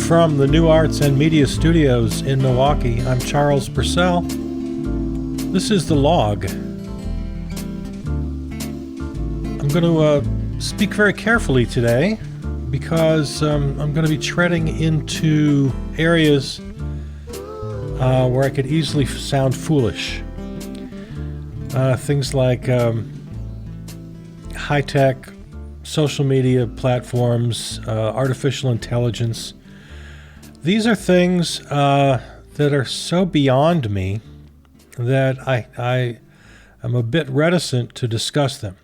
From the New Arts and Media Studios in Milwaukee, I'm Charles Purcell. This is The Log. I'm going to speak very carefully today because I'm going to be treading into areas where I could easily sound foolish. Things like high-tech social media platforms, artificial intelligence. These are things that are so beyond me that I am a bit reticent to discuss them.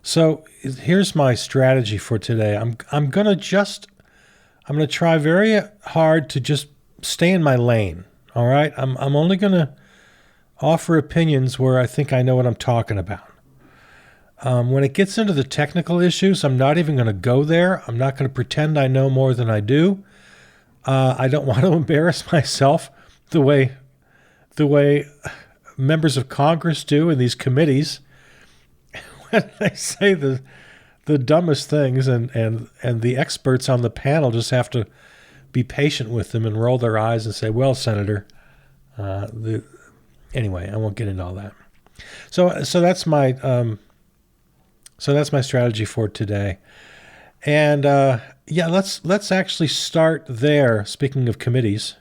So here's my strategy for today. I'm going to try very hard to just stay in my lane. All right? I'm only going to offer opinions where I think I know what I'm talking about. When it gets into the technical issues, I'm not even going to go there. I'm not going to pretend I know more than I do. I don't want to embarrass myself the way members of Congress do in these committees when they say the dumbest things, and the experts on the panel just have to be patient with them and roll their eyes and say, "Well, Senator." Anyway, I won't get into all that. So that's my strategy for today. And let's actually start there. Speaking of committees,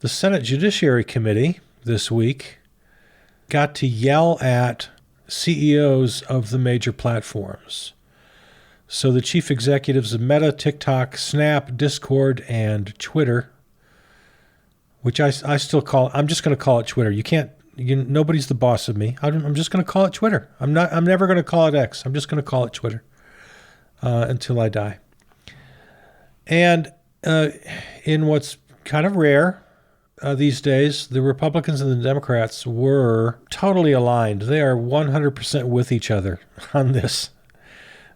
the Senate Judiciary Committee this week got to yell at CEOs of the major platforms. So the chief executives of Meta, TikTok, Snap, Discord, and Twitter, which I still call, I'm just going to call it Twitter. Nobody's the boss of me. I'm just going to call it Twitter. I'm never going to call it X. I'm just going to call it Twitter until I die. And in what's kind of rare these days, the Republicans and the Democrats were totally aligned. They are 100% with each other on this.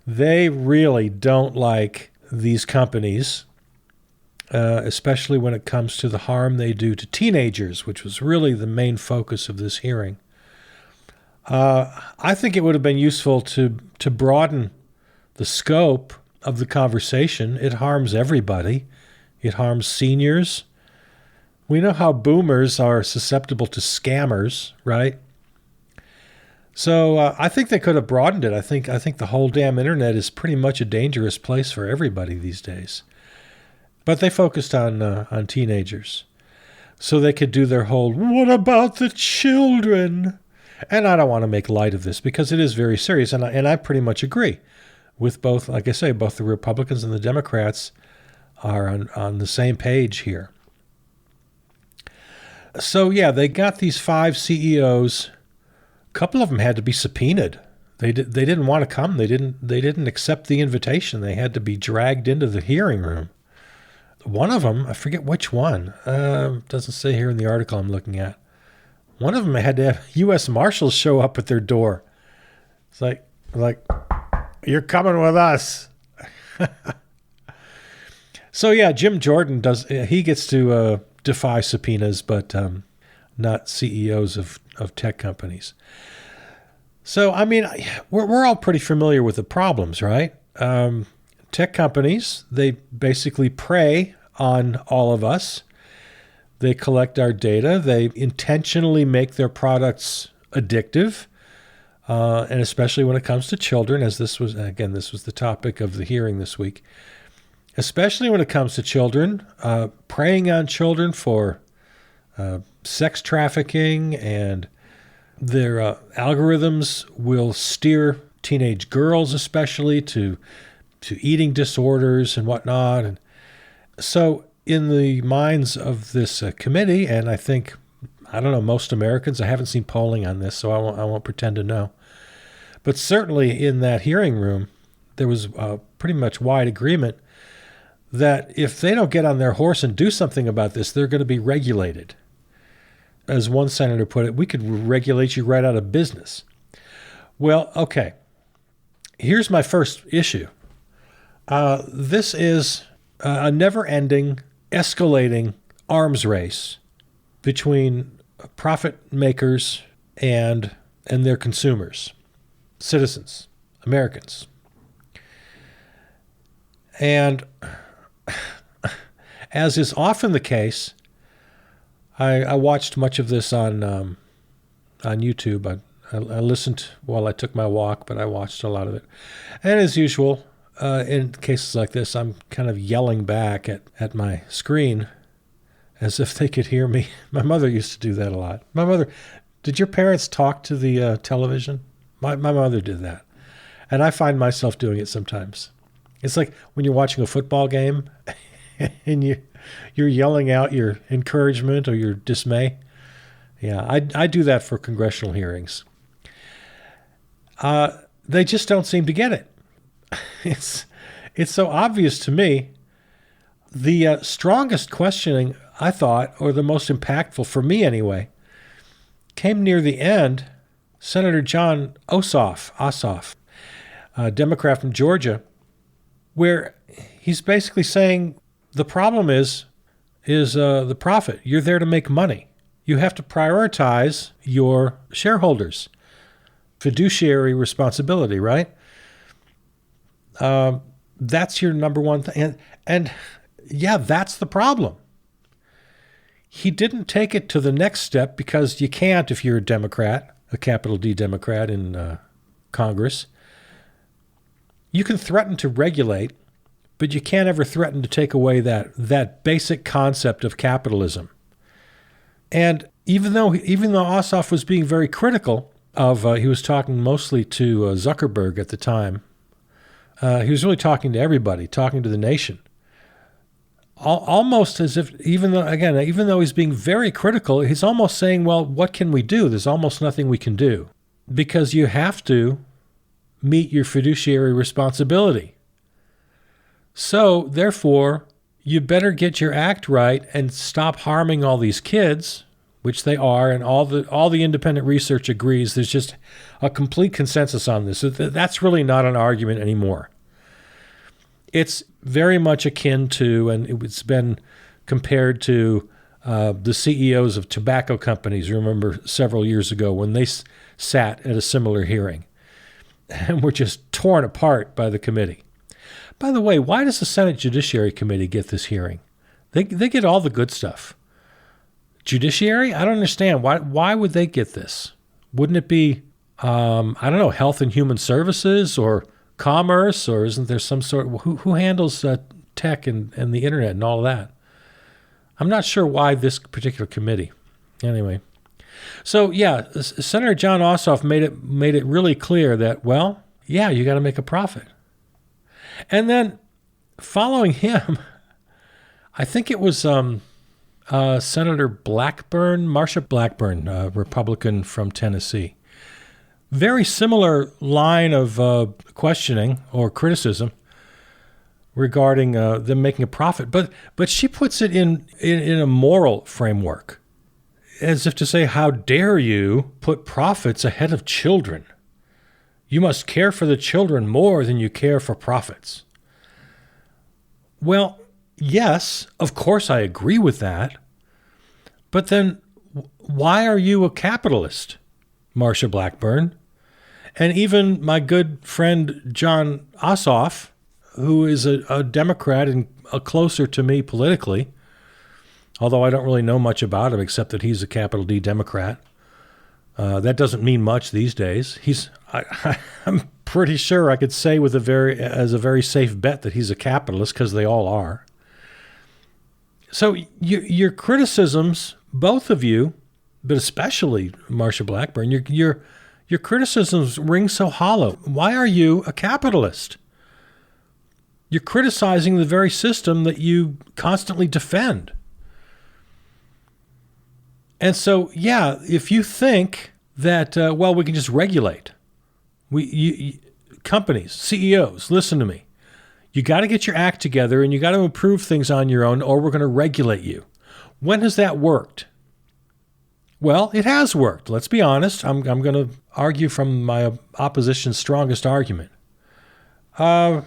They really don't like these companies, especially when it comes to the harm they do to teenagers, which was really the main focus of this hearing. I think it would have been useful to broaden the scope of the conversation. It harms everybody. It harms seniors. We know how boomers are susceptible to scammers, right? So I think they could have broadened it. I think the whole damn internet is pretty much a dangerous place for everybody these days. But they focused on teenagers, so they could do their whole "what about the children?" And I don't want to make light of this because it is very serious, and I pretty much agree with both. Like I say, both the Republicans and the Democrats are on the same page here. So yeah, they got these 5 CEOs. A couple of them had to be subpoenaed. They didn't want to come. They didn't accept the invitation. They had to be dragged into the hearing room. One of them, I forget which one, doesn't say here in the article I'm looking at. One of them had to have U.S. Marshals show up at their door. It's like, "You're coming with us." So yeah, Jim Jordan gets to defy subpoenas, but not CEOs of tech companies. So, I mean, we're all pretty familiar with the problems, right? Tech companies, they basically prey on all of us. They collect our data. They intentionally make their products addictive, and especially when it comes to children, as this was the topic of the hearing this week. Especially when it comes to children, preying on children for sex trafficking, and their algorithms will steer teenage girls especially to eating disorders and whatnot. And so in the minds of this committee, and I don't know, most Americans, I haven't seen polling on this, so I won't pretend to know. But certainly in that hearing room, there was pretty much wide agreement that if they don't get on their horse and do something about this, they're going to be regulated. As one senator put it, "We could regulate you right out of business." Well, okay. Here's my first issue. This is a never-ending, escalating arms race between profit makers and their consumers, citizens, Americans. And As is often the case, I watched much of this on YouTube. I listened while I took my walk, but I watched a lot of it. And as usual, in cases like this, I'm kind of yelling back at my screen as if they could hear me. My mother used to do that a lot. Did your parents talk to the television? My mother did that. And I find myself doing it sometimes. It's like when you're watching a football game and you're yelling out your encouragement or your dismay. Yeah, I do that for congressional hearings. They just don't seem to get it. It's so obvious to me. The strongest questioning, I thought, or the most impactful for me anyway, came near the end. Senator Jon Ossoff, a Democrat from Georgia, where he's basically saying the problem is the profit. You're there to make money. You have to prioritize your shareholders. Fiduciary responsibility, right? That's your number one thing. And yeah, that's the problem. He didn't take it to the next step because you can't if you're a Democrat, a capital D Democrat in Congress. You can threaten to regulate, but you can't ever threaten to take away that basic concept of capitalism. And even though Ossoff was being very critical of, he was talking mostly to Zuckerberg at the time. He was really talking to everybody, talking to the nation. Almost as if, even though he's being very critical, he's almost saying, well, what can we do? There's almost nothing we can do because you have to meet your fiduciary responsibility. So, therefore, you better get your act right and stop harming all these kids, which they are, and all the independent research agrees. There's just a complete consensus on this. So that's really not an argument anymore. It's very much akin to, and it's been compared to the CEOs of tobacco companies. Remember several years ago when they sat at a similar hearing and were just torn apart by the committee. By the way, why does the Senate Judiciary Committee get this hearing? They get all the good stuff. Judiciary? I don't understand. Why would they get this? Wouldn't it be, Health and Human Services or Commerce, or isn't there some sort of, who handles tech and the internet and all of that? I'm not sure why this particular committee. Anyway. So yeah, Senator Jon Ossoff made it really clear that, well, yeah, you got to make a profit. And then following him, I think it was Senator Blackburn, Marsha Blackburn, Republican from Tennessee. Very similar line of questioning or criticism regarding them making a profit, but she puts it in a moral framework, as if to say, how dare you put profits ahead of children? You must care for the children more than you care for profits. Well, yes, of course I agree with that. But then why are you a capitalist, Marsha Blackburn? And even my good friend Jon Ossoff, who is a Democrat and closer to me politically, although I don't really know much about him except that he's a capital D Democrat. That doesn't mean much these days. I'm pretty sure I could say as a very safe bet that he's a capitalist, because they all are. So your criticisms, both of you, but especially Marsha Blackburn, your criticisms ring so hollow. Why are you a capitalist? You're criticizing the very system that you constantly defend. And so, yeah, if you think that, we can just regulate. Companies, CEOs, listen to me. You got to get your act together and you got to improve things on your own, or we're going to regulate you. When has that worked? Well, it has worked. Let's be honest. I'm going to argue from my opposition's strongest argument. The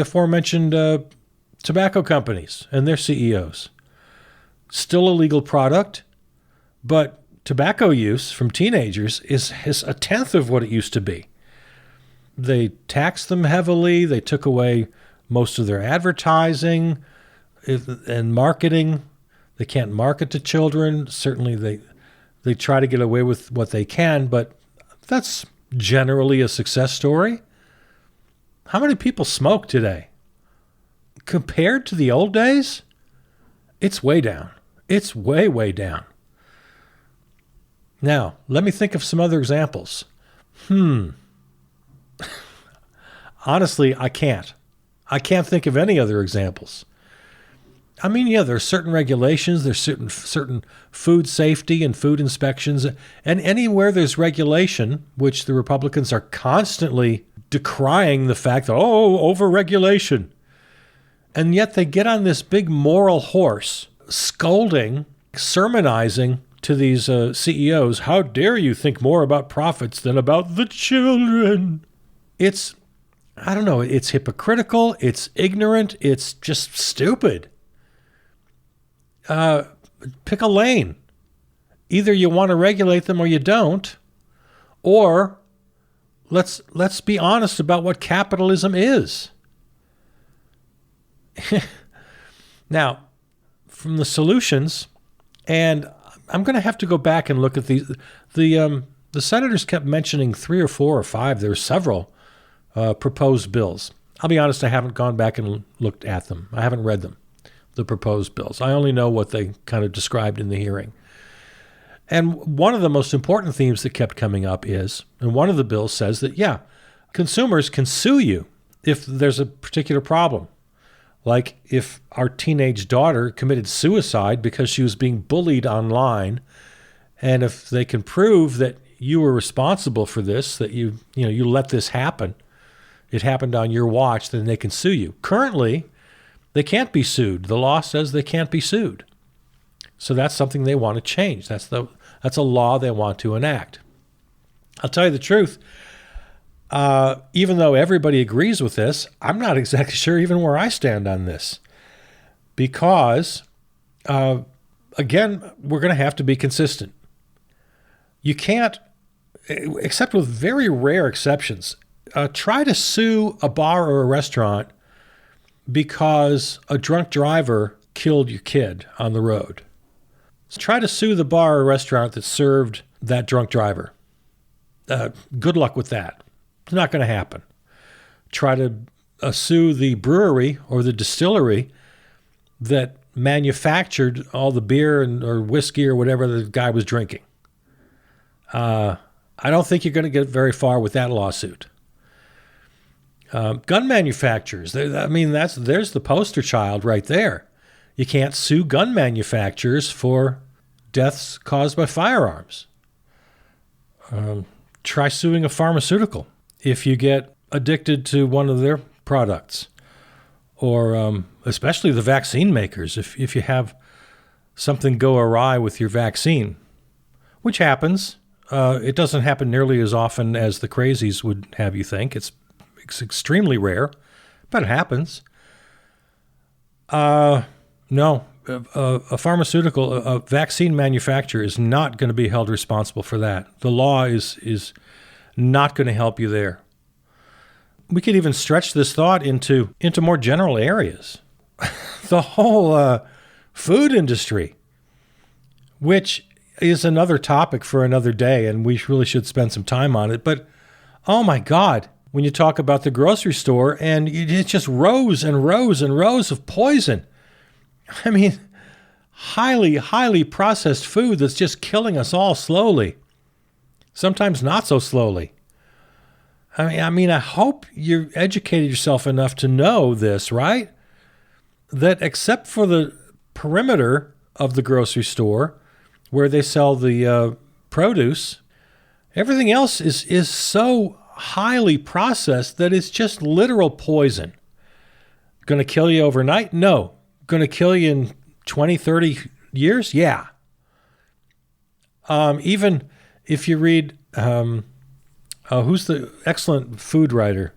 aforementioned tobacco companies and their CEOs. Still a legal product, but tobacco use from teenagers is a tenth of what it used to be. They taxed them heavily. They took away most of their advertising. And marketing, they can't market to children. Certainly they try to get away with what they can, but that's generally a success story. How many people smoke today? Compared to the old days, it's way down. It's way, way down. Now, let me think of some other examples. Honestly, I can't. I can't think of any other examples. I mean, yeah, there are certain regulations, there's certain food safety and food inspections, and anywhere there's regulation, which the Republicans are constantly decrying the fact that, over-regulation. And yet they get on this big moral horse, scolding, sermonizing to these CEOs, how dare you think more about profits than about the children? It's hypocritical, it's ignorant, it's just stupid. Pick a lane. Either you want to regulate them or you don't, or let's be honest about what capitalism is. Now, from the solutions, and I'm going to have to go back and look at these. The senators kept mentioning 3 or 4 or 5. There were several proposed bills. I'll be honest, I haven't gone back and looked at them. I haven't read them, the proposed bills. I only know what they kind of described in the hearing. And one of the most important themes that kept coming up is, and one of the bills says that, yeah, consumers can sue you if there's a particular problem. Like if our teenage daughter committed suicide because she was being bullied online, and if they can prove that you were responsible for this, that you let this happen, it happened on your watch, then they can sue you. Currently, they can't be sued. The law says they can't be sued. So that's something they want to change. That's a law they want to enact. I'll tell you the truth. Even though everybody agrees with this, I'm not exactly sure even where I stand on this. Because, again, we're going to have to be consistent. You can't, except with very rare exceptions, try to sue a bar or a restaurant because a drunk driver killed your kid on the road. So try to sue the bar or restaurant that served that drunk driver. Good luck with that. It's not going to happen. Try to sue the brewery or the distillery that manufactured all the beer or whiskey or whatever the guy was drinking. I don't think you're going to get very far with that lawsuit. Gun manufacturers, there's the poster child right there. You can't sue gun manufacturers for deaths caused by firearms. Try suing a pharmaceutical if you get addicted to one of their products, or especially the vaccine makers. If you have something go awry with your vaccine, which happens, it doesn't happen nearly as often as the crazies would have you think. It's extremely rare, but it happens. No, a vaccine manufacturer is not going to be held responsible for that. The law is not going to help you there. We could even stretch this thought into more general areas. The whole food industry, which is another topic for another day, and we really should spend some time on it. But, oh my God, when you talk about the grocery store, and it's just rows and rows and rows of poison. I mean, highly, highly processed food that's just killing us all slowly. Sometimes not so slowly. I mean, I hope you educated yourself enough to know this, right? That except for the perimeter of the grocery store where they sell the produce, everything else is so highly processed that it's just literal poison. Going to kill you overnight? No. Going to kill you in 20, 30 years? Yeah. Even if you read, who's the excellent food writer?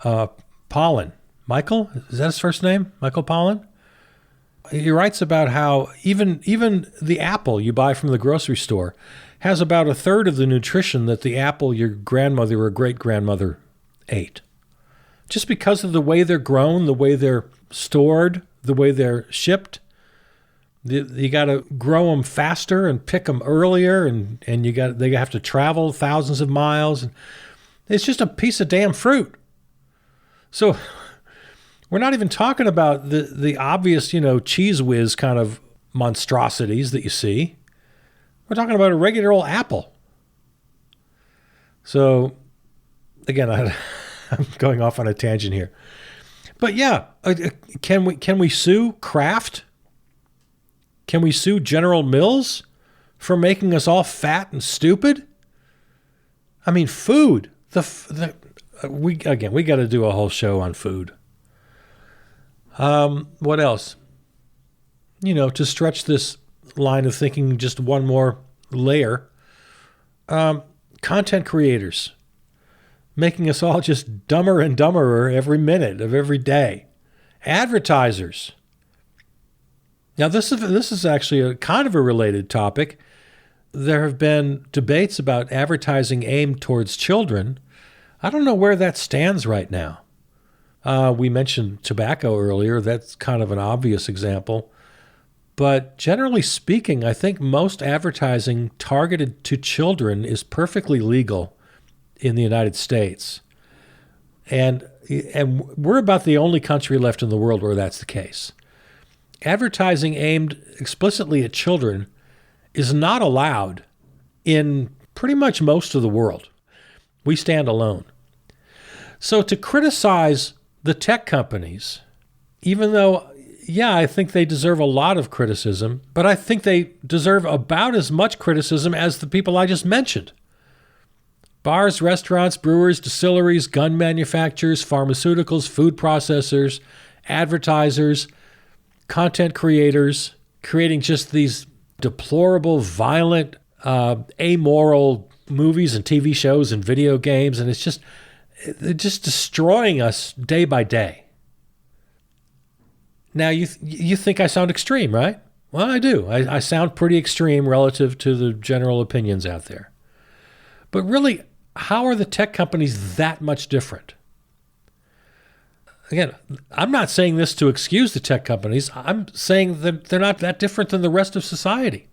Pollan. Michael? Is that his first name? Michael Pollan? He writes about how even the apple you buy from the grocery store has about a third of the nutrition that the apple your grandmother or great-grandmother ate. Just because of the way they're grown, the way they're stored, the way they're shipped. You got to grow them faster and pick them earlier, and they have to travel thousands of miles. It's just a piece of damn fruit. So we're not even talking about the obvious, Cheez Whiz kind of monstrosities that you see. We're talking about a regular old apple. So again, I'm going off on a tangent here. But yeah, can we sue Kraft? Can we sue General Mills for making us all fat and stupid? I mean, food. We got to do a whole show on food. What else? To stretch this line of thinking just one more layer, content creators making us all just dumber and dumberer every minute of every day. Advertisers. Now, this is actually a kind of a related topic. There have been debates about advertising aimed towards children. I don't know where that stands right now. We mentioned tobacco earlier. That's kind of an obvious example. But generally speaking, I think most advertising targeted to children is perfectly legal in the United States. And we're about the only country left in the world where that's the case. Advertising aimed explicitly at children is not allowed in pretty much most of the world. We stand alone. So to criticize the tech companies, even though, I think they deserve a lot of criticism, but I think they deserve about as much criticism as the people I just mentioned. Bars, restaurants, brewers, distilleries, gun manufacturers, pharmaceuticals, food processors, advertisers, content creators, creating just these deplorable, violent, amoral movies and TV shows and video games, and it's just destroying us day by day. Now, you think I sound extreme, right? Well, I do. I sound pretty extreme relative to the general opinions out there. But really, how are the tech companies that much different? Again, I'm not saying this to excuse the tech companies. I'm saying that they're not that different than the rest of society.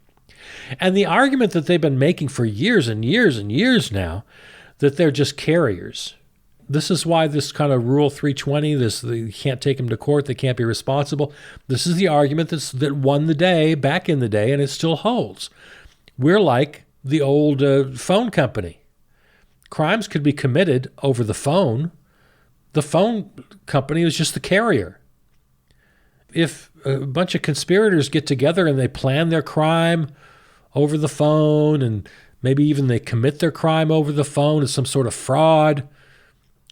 And the argument that they've been making for years and years and years now, that they're just carriers. This is why this kind of Rule 320, you can't take them to court, they can't be responsible. This is the argument that won the day back in the day, and it still holds. We're like the old phone company. Crimes could be committed over the phone. The phone company was just the carrier. If a bunch of conspirators get together and they plan their crime over the phone, and maybe even they commit their crime over the phone as some sort of fraud,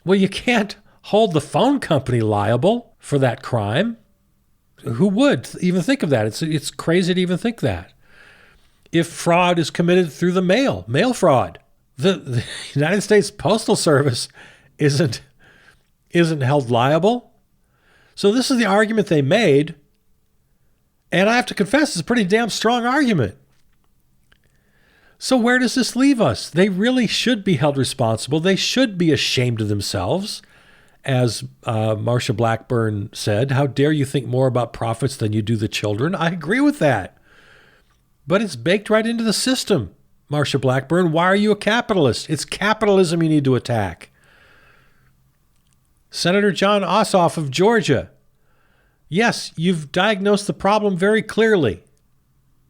well, you can't hold the phone company liable for that crime. Who would even think of that? It's crazy to even think that. If fraud is committed through the mail fraud, the United States Postal Service isn't held liable. So this is the argument they made, and I have to confess, it's a pretty damn strong argument. So where does this leave us? They really should be held responsible. They should be ashamed of themselves. As Marsha Blackburn said, how dare you think more about profits than you do the children? I agree with that. But it's baked right into the system, Marsha Blackburn. Why are you a capitalist? It's capitalism you need to attack. Senator Jon Ossoff of Georgia. Yes, you've diagnosed the problem very clearly.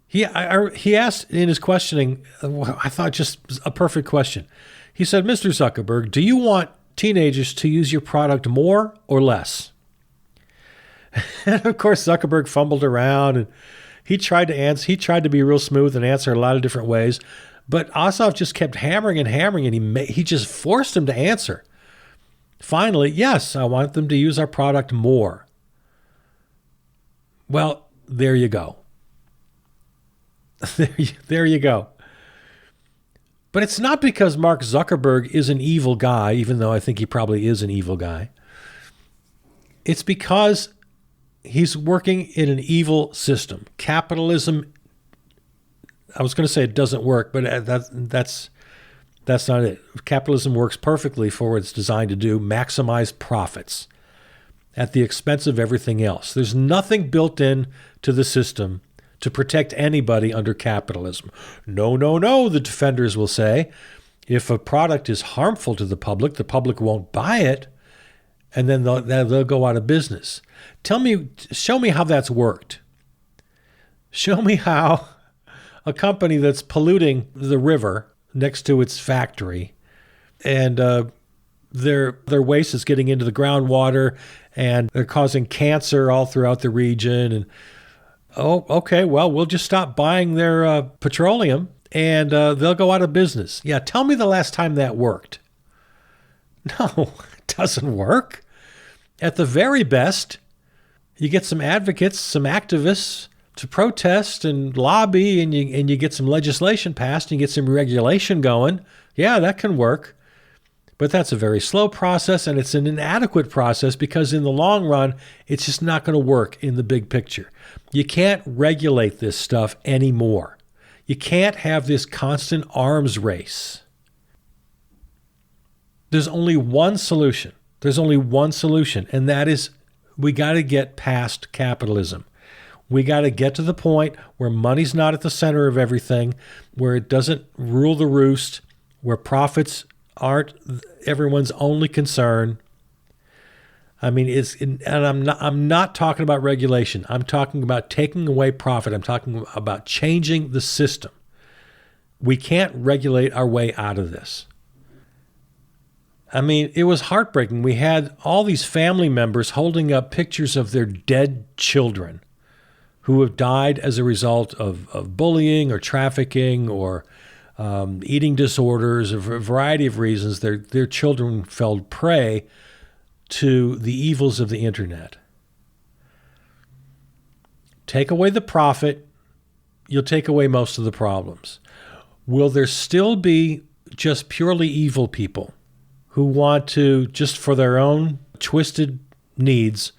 He asked in his questioning, I thought just a perfect question. He said, Mr. Zuckerberg, do you want teenagers to use your product more or less? And of course, Zuckerberg fumbled around and he tried to answer. He tried to be real smooth and answer a lot of different ways. But Ossoff just kept hammering and he just forced him to answer. Finally, yes, I want them to use our product more. Well, there you go. There you go. But it's not because Mark Zuckerberg is an evil guy, even though I think he probably is an evil guy. It's because he's working in an evil system. Capitalism, I was going to say it doesn't work, but that's not it. Capitalism works perfectly for what it's designed to do, maximize profits. at the expense of everything else. There's nothing built in to the system to protect anybody under capitalism. No, no, no, the defenders will say. If a product is harmful to the public won't buy it, and then they'll go out of business. Show me how that's worked. Show me how a company that's polluting the river next to its factory, and their waste is getting into the groundwater, and they're causing cancer all throughout the region. And oh, okay, well, we'll just stop buying their petroleum, and they'll go out of business. Yeah, tell me the last time that worked. No, it doesn't work. At the very best, you get some advocates, some activists to protest and lobby, and you get some legislation passed, and you get some regulation going. Yeah, that can work. But that's a very slow process, and it's an inadequate process because in the long run, it's just not going to work in the big picture. You can't regulate this stuff anymore. You can't have this constant arms race. There's only one solution. And that is we got to get past capitalism. We got to get to the point where money's not at the center of everything, where it doesn't rule the roost, where profits aren't everyone's only concern. I mean, I'm not talking about regulation. I'm talking about taking away profit. I'm talking about changing the system. We can't regulate our way out of this. I mean, it was heartbreaking. We had all these family members holding up pictures of their dead children who have died as a result of bullying or trafficking or eating disorders, a variety of reasons. Their children fell prey to the evils of the internet. Take away the profit, you'll take away most of the problems. Will there still be just purely evil people who want to, just for their own twisted needs,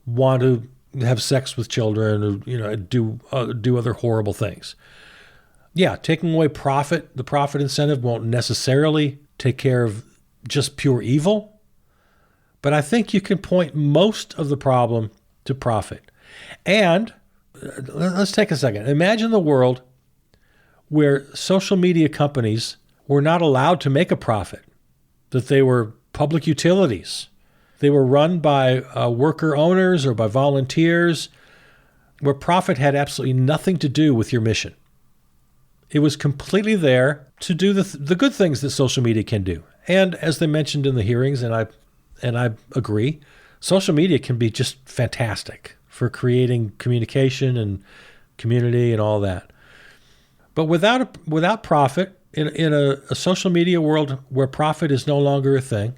want to have sex with children or do other horrible things? Yeah, taking away profit, the profit incentive won't necessarily take care of just pure evil, but I think you can point most of the problem to profit. And let's take a second. Imagine the world where social media companies were not allowed to make a profit, that they were public utilities. They were run by worker owners or by volunteers, where profit had absolutely nothing to do with your mission. It was completely there to do the good things that social media can do. And as they mentioned in the hearings, and I agree, social media can be just fantastic for creating communication and community and all that. But without profit, in a social media world where profit is no longer a thing,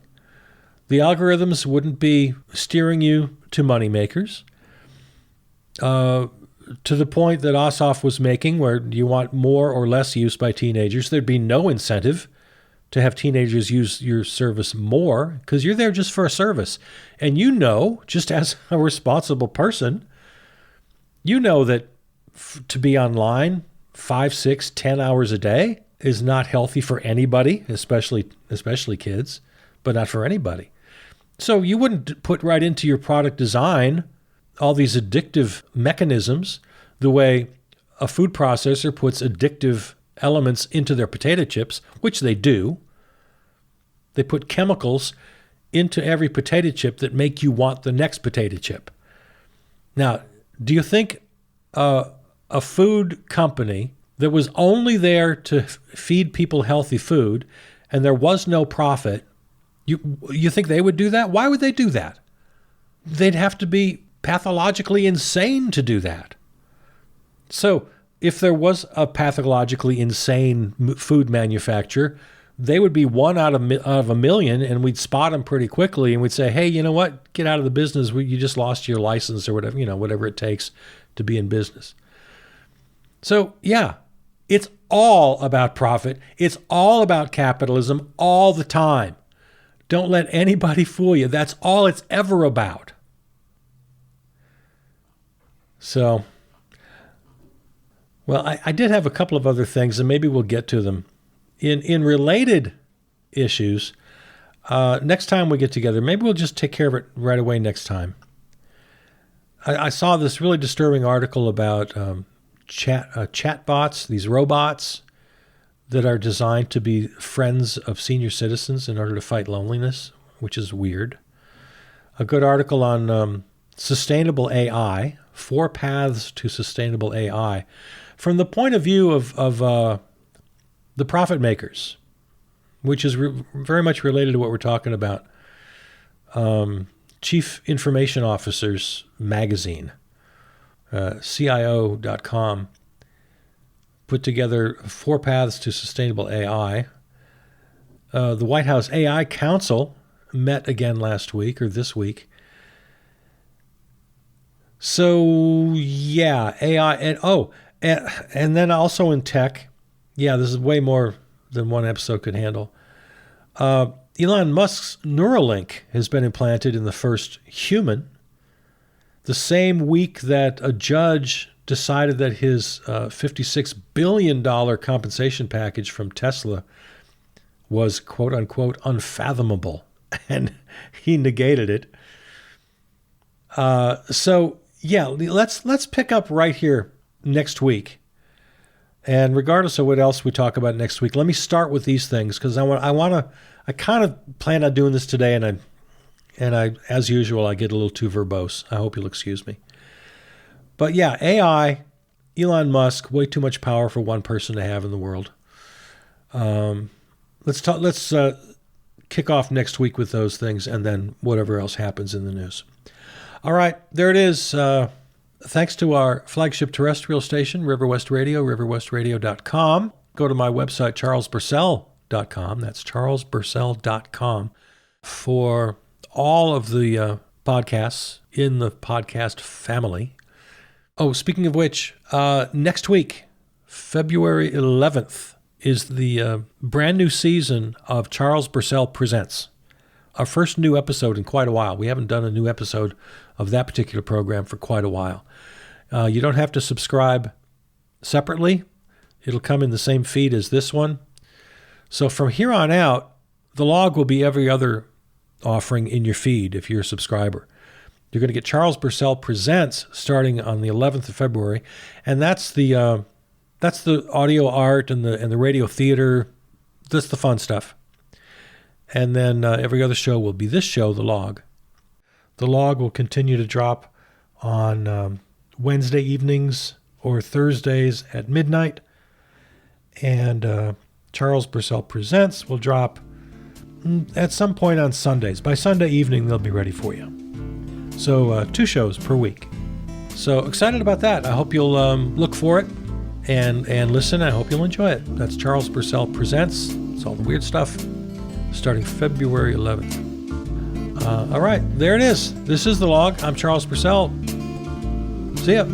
the algorithms wouldn't be steering you to moneymakers. To the point that Ossoff was making, where you want more or less use by teenagers, there'd be no incentive to have teenagers use your service more because you're there just for a service. And just as a responsible person, that to be online 5, 6, 10 hours a day is not healthy for anybody, especially kids, but not for anybody. So you wouldn't put right into your product design all these addictive mechanisms the way a food processor puts addictive elements into their potato chips, which they do. They put chemicals into every potato chip that make you want the next potato chip. Now, do you think a food company that was only there to feed people healthy food and there was no profit, you think they would do that? Why would they do that? They'd have to be pathologically insane to do that. So if there was a pathologically insane food manufacturer, they would be one out of a million, and we'd spot them pretty quickly, and we'd say, hey, you know what? Get out of the business. You just lost your license or whatever, whatever it takes to be in business. So yeah, it's all about profit. It's all about capitalism all the time. Don't let anybody fool you. That's all it's ever about. So, well, I did have a couple of other things, and maybe we'll get to them. In related issues, Next time we get together, maybe we'll just take care of it right away next time. I saw this really disturbing article about chatbots, these robots that are designed to be friends of senior citizens in order to fight loneliness, which is weird. A good article on sustainable AI, 4 paths to sustainable AI, from the point of view of the profit makers, which is very much related to what we're talking about. Chief Information Officers Magazine, CIO.com, put together 4 paths to sustainable AI. The White House AI Council met again last week or this week. So yeah, AI and then also in tech. Yeah, this is way more than one episode could handle. Elon Musk's Neuralink has been implanted in the first human. The same week that a judge decided that his $56 billion compensation package from Tesla was quote unquote unfathomable, and he negated it. So yeah, let's pick up right here next week. And regardless of what else we talk about next week, let me start with these things because I kind of plan on doing this today, and I as usual I get a little too verbose. I hope you'll excuse me. But yeah, AI, Elon Musk, way too much power for one person to have in the world. Let's kick off next week with those things, and then whatever else happens in the news. All right, there it is. Thanks to our flagship terrestrial station, River West Radio, riverwestradio.com. Go to my website, charlesburcell.com. That's charlesburcell.com for all of the podcasts in the podcast family. Oh, speaking of which, next week, February 11th, is the brand new season of Charles Burcell Presents. Our first new episode in quite a while. We haven't done a new episode of that particular program for quite a while. You don't have to subscribe separately. It'll come in the same feed as this one. So from here on out, the log will be every other offering in your feed if you're a subscriber. You're going to get Charles Burcell Presents starting on the 11th of February, and that's the audio art and the radio theater. That's the fun stuff. And then every other show will be this show, The Log. The Log will continue to drop on Wednesday evenings or Thursdays at midnight. And Charles Burcell Presents will drop at some point on Sundays. By Sunday evening, they'll be ready for you. So 2 shows per week. So excited about that. I hope you'll look for it and listen. I hope you'll enjoy it. That's Charles Burcell Presents. It's all the weird stuff. Starting February 11th. All right, there it is. This is The Log. I'm Charles Burcell. See ya.